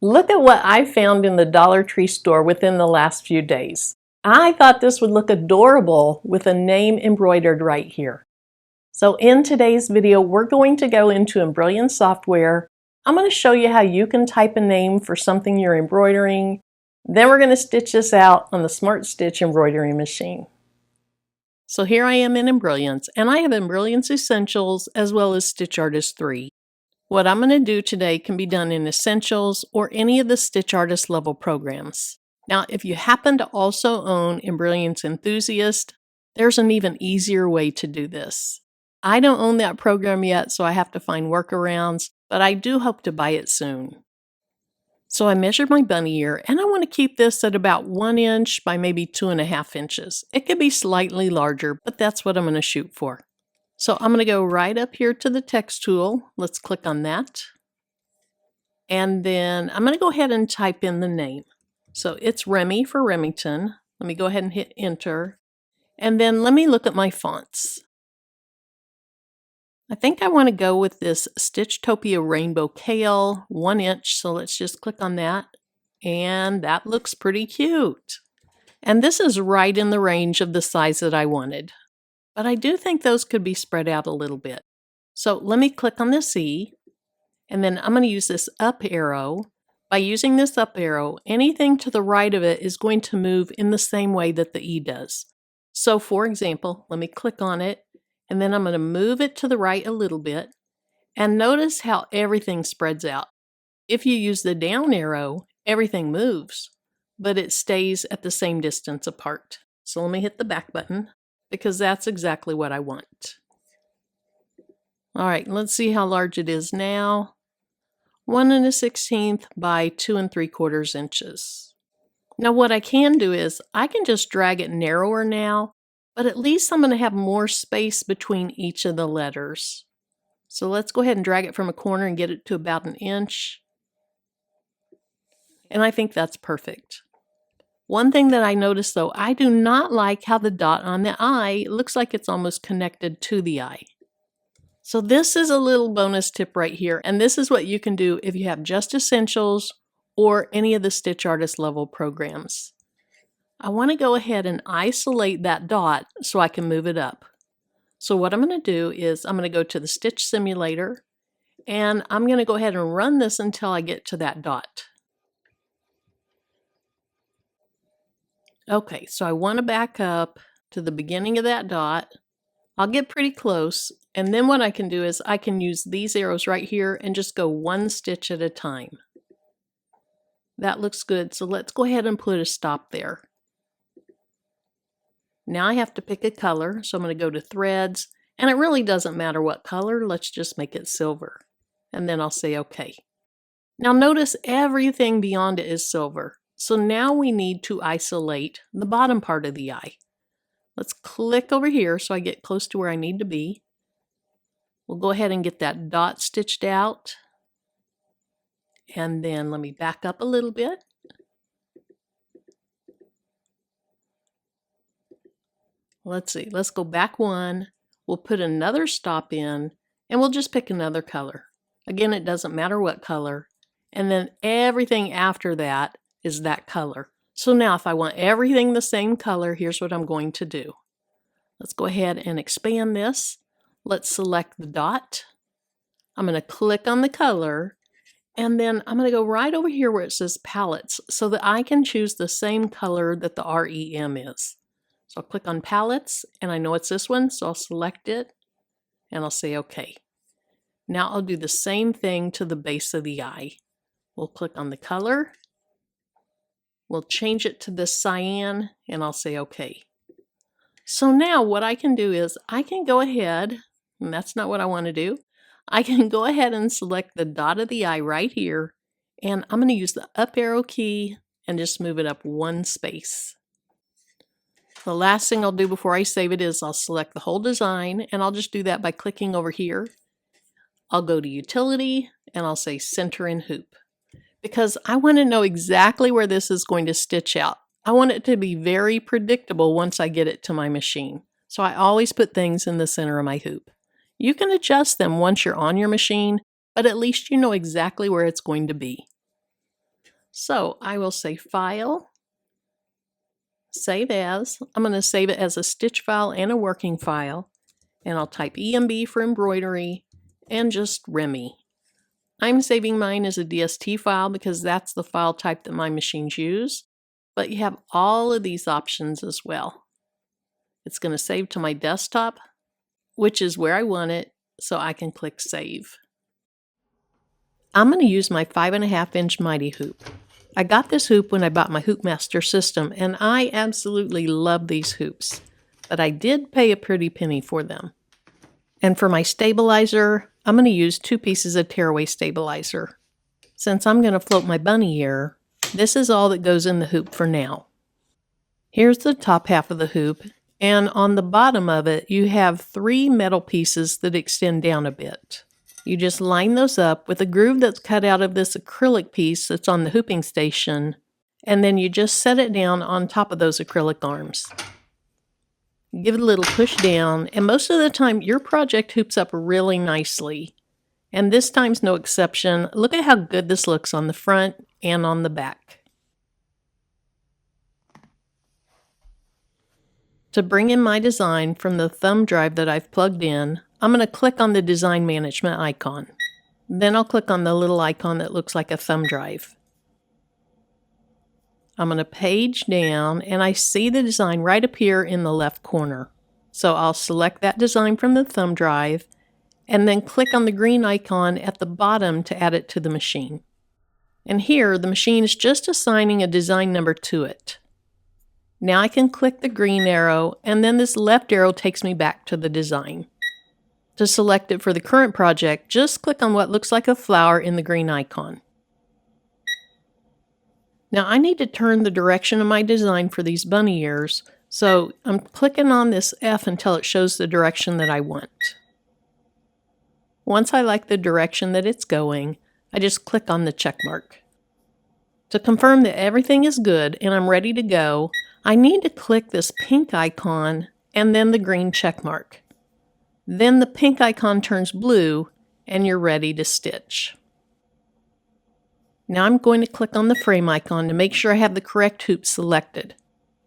Look at what I found in the Dollar Tree store within the last few days. I thought this would look adorable with a name embroidered right here. So in today's video, we're going to go into Embroidery software. I'm going to show you how you can type a name for something you're embroidering. Then we're going to stitch this out on the SmartStitch embroidery machine. So here I am in Embroidery, and I have Embroidery Essentials as well as Stitch Artist 3. What I'm going to do today can be done in Essentials or any of the Stitch Artist level programs. Now, if you happen to also own Embroidery Enthusiast, there's an even easier way to do this. I don't own that program yet, so I have to find workarounds, but I do hope to buy it soon. So I measured my bunny ear, and I want to keep this at about 1 inch by maybe 2.5 inches. It could be slightly larger, but that's what I'm going to shoot for. So I'm going to go right up here to the text tool. Let's click on that. And then I'm going to go ahead and type in the name. So it's Remy for Remington. Let me go ahead and hit enter. And then let me look at my fonts. I think I want to go with this Stitchtopia Rainbow Kale, 1 inch. So let's just click on that. And that looks pretty cute. And this is right in the range of the size that I wanted. But I do think those could be spread out a little bit. So let me click on the C. And then I'm going to use this up arrow. By using this up arrow, anything to the right of it is going to move in the same way that the E does. So for example, let me click on it. And then I'm going to move it to the right a little bit. And notice how everything spreads out. If you use the down arrow, everything moves, but it stays at the same distance apart. So let me hit the back button because that's exactly what I want. All right, let's see how large it is now. 1 1/16 by 2 3/4 inches. Now what I can do is I can just drag it narrower now, but at least I'm going to have more space between each of the letters. So let's go ahead and drag it from a corner and get it to about 1 inch. And I think that's perfect. One thing that I noticed though, I do not like how the dot on the I looks like it's almost connected to the I. So this is a little bonus tip right here, and this is what you can do if you have just Essentials or any of the Stitch Artist level programs. I want to go ahead and isolate that dot so I can move it up. So what I'm going to do is I'm going to go to the Stitch Simulator, and I'm going to go ahead and run this until I get to that dot. Okay, so I want to back up to the beginning of that dot. I'll get pretty close, and then what I can do is I can use these arrows right here and just go 1 stitch at a time. That looks good, so let's go ahead and put a stop there. Now I have to pick a color, so I'm going to go to Threads, and it really doesn't matter what color, let's just make it silver. And then I'll say OK. Now notice everything beyond it is silver, so now we need to isolate the bottom part of the eye. Let's click over here so I get close to where I need to be. We'll go ahead and get that dot stitched out. And then let me back up a little bit. Let's see, let's go back 1. We'll put another stop in and we'll just pick another color. Again, it doesn't matter what color. And then everything after that is that color. So now if I want everything the same color, here's what I'm going to do. Let's go ahead and expand this. Let's select the dot. I'm going to click on the color, and then I'm going to go right over here where it says palettes so that I can choose the same color that the REM is. So I'll click on palettes, and I know it's this one, so I'll select it, and I'll say OK. Now I'll do the same thing to the base of the eye. We'll click on the color. We'll change it to this cyan, and I'll say OK. So now what I can do is I can go ahead, and that's not what I want to do. I can go ahead and select the dot of the eye right here, and I'm going to use the up arrow key and just move it up 1 space. The last thing I'll do before I save it is I'll select the whole design, and I'll just do that by clicking over here. I'll go to Utility, and I'll say Center in Hoop, because I want to know exactly where this is going to stitch out. I want it to be very predictable once I get it to my machine. So I always put things in the center of my hoop. You can adjust them once you're on your machine, but at least you know exactly where it's going to be. So I will say File, Save As. I'm going to save it as a stitch file and a working file. And I'll type EMB for embroidery and just Remy. I'm saving mine as a DST file because that's the file type that my machines use. But you have all of these options as well. It's going to save to my desktop, which is where I want it, so I can click Save. I'm going to use my 5.5-inch Mighty hoop. I got this hoop when I bought my HoopMaster system, and I absolutely love these hoops. But I did pay a pretty penny for them. And for my stabilizer, I'm going to use 2 pieces of tearaway stabilizer. Since I'm going to float my bunny ear, this is all that goes in the hoop for now. Here's the top half of the hoop, and on the bottom of it, you have 3 metal pieces that extend down a bit. You just line those up with a groove that's cut out of this acrylic piece that's on the hooping station, and then you just set it down on top of those acrylic arms. Give it a little push down, and most of the time your project hoops up really nicely. And this time's no exception. Look at how good this looks on the front and on the back. To bring in my design from the thumb drive that I've plugged in, I'm going to click on the design management icon. Then I'll click on the little icon that looks like a thumb drive. I'm going to page down, and I see the design right up here in the left corner. So I'll select that design from the thumb drive, and then click on the green icon at the bottom to add it to the machine. And here, the machine is just assigning a design number to it. Now I can click the green arrow, and then this left arrow takes me back to the design. To select it for the current project, just click on what looks like a flower in the green icon. Now I need to turn the direction of my design for these bunny ears, so I'm clicking on this F until it shows the direction that I want. Once I like the direction that it's going, I just click on the check mark. To confirm that everything is good and I'm ready to go, I need to click this pink icon and then the green check mark. Then the pink icon turns blue and you're ready to stitch. Now I'm going to click on the frame icon to make sure I have the correct hoop selected.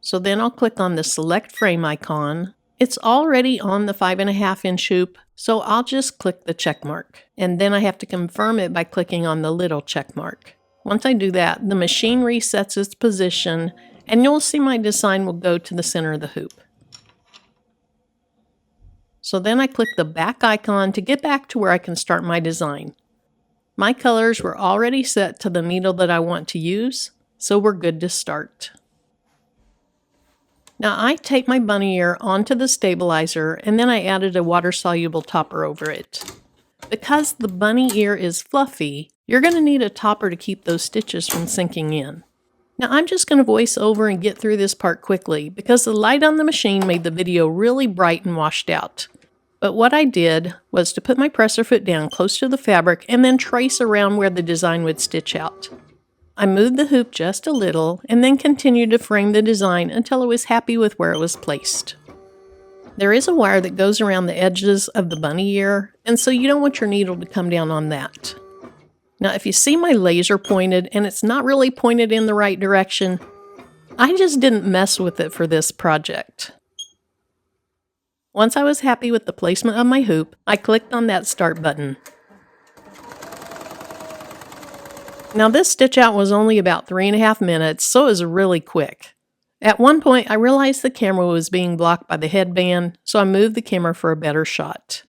So then I'll click on the select frame icon. It's already on the 5.5-inch hoop, so I'll just click the check mark. And then I have to confirm it by clicking on the little check mark. Once I do that, the machine resets its position, and you'll see my design will go to the center of the hoop. So then I click the back icon to get back to where I can start my design. My colors were already set to the needle that I want to use, so we're good to start. Now I taped my bunny ear onto the stabilizer, and then I added a water-soluble topper over it. Because the bunny ear is fluffy, you're going to need a topper to keep those stitches from sinking in. Now I'm just going to voice over and get through this part quickly because the light on the machine made the video really bright and washed out. But what I did was to put my presser foot down close to the fabric and then trace around where the design would stitch out. I moved the hoop just a little and then continued to frame the design until I was happy with where it was placed. There is a wire that goes around the edges of the bunny ear, and so you don't want your needle to come down on that. Now if you see my laser pointed and it's not really pointed in the right direction, I just didn't mess with it for this project. Once I was happy with the placement of my hoop, I clicked on that start button. Now this stitch out was only about 3.5 minutes, so it was really quick. At one point I realized the camera was being blocked by the headband, so I moved the camera for a better shot.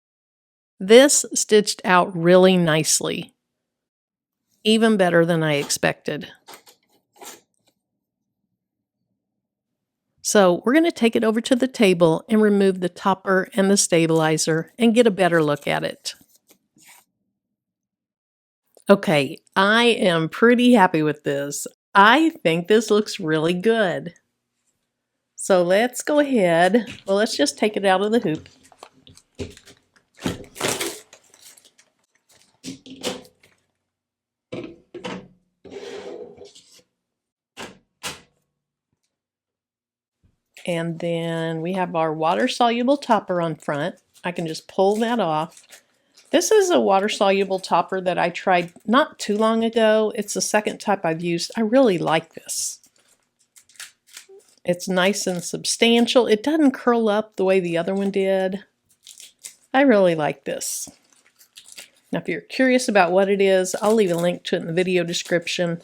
This stitched out really nicely. Even better than I expected. So we're going to take it over to the table and remove the topper and the stabilizer and get a better look at it. Okay, I am pretty happy with this. I think this looks really good. So let's go ahead. Well, let's just take it out of the hoop. And then we have our water-soluble topper on front. I can just pull that off. This is a water-soluble topper that I tried not too long ago. It's the second type I've used. I really like this. It's nice and substantial. It doesn't curl up the way the other one did. I really like this. Now, if you're curious about what it is, I'll leave a link to it in the video description.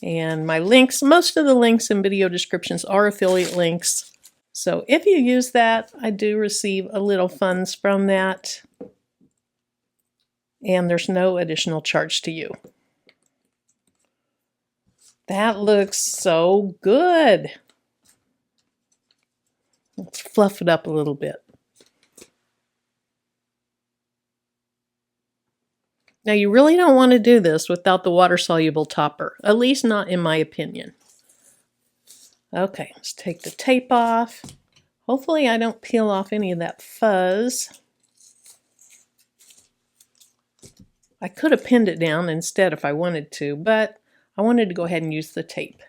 And my links, most of the links in video descriptions are affiliate links. So if you use that, I do receive a little funds from that. And there's no additional charge to you. That looks so good. Let's fluff it up a little bit. Now you really don't want to do this without the water-soluble topper, at least not in my opinion. Okay, let's take the tape off. Hopefully I don't peel off any of that fuzz. I could have pinned it down instead if I wanted to, but I wanted to go ahead and use the tape.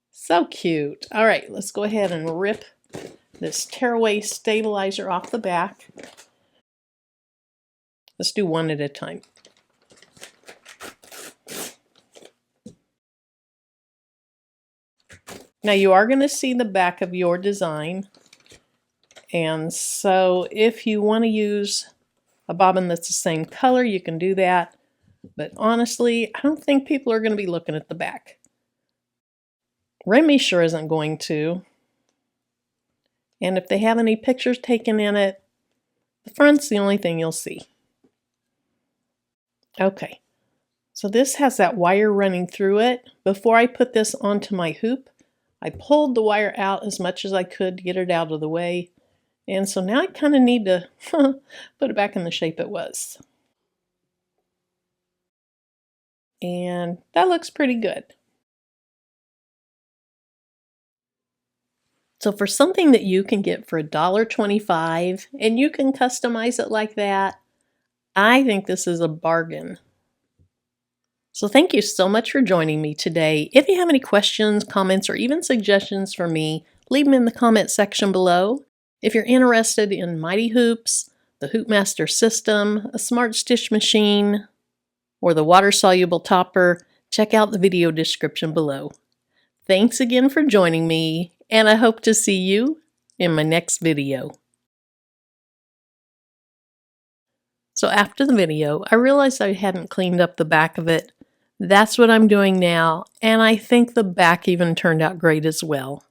So cute. All right, let's go ahead and rip this tearaway stabilizer off the back. Let's do one at a time. Now you are going to see the back of your design, and so if you want to use a bobbin that's the same color, you can do that, but honestly, I don't think people are going to be looking at the back. Remy sure isn't going to, and if they have any pictures taken in it, the front's the only thing you'll see. Okay, so this has that wire running through it. Before I put this onto my hoop, I pulled the wire out as much as I could to get it out of the way. And so now I kind of need to put it back in the shape it was. And that looks pretty good. So for something that you can get for $1.25 and you can customize it like that, I think this is a bargain. So thank you so much for joining me today. If you have any questions, comments, or even suggestions for me, leave them in the comment section below. If you're interested in Mighty Hoops, the HoopMaster system, a SmartStitch machine, or the water-soluble topper, check out the video description below. Thanks again for joining me, and I hope to see you in my next video. So after the video, I realized I hadn't cleaned up the back of it. That's what I'm doing now, and I think the back even turned out great as well.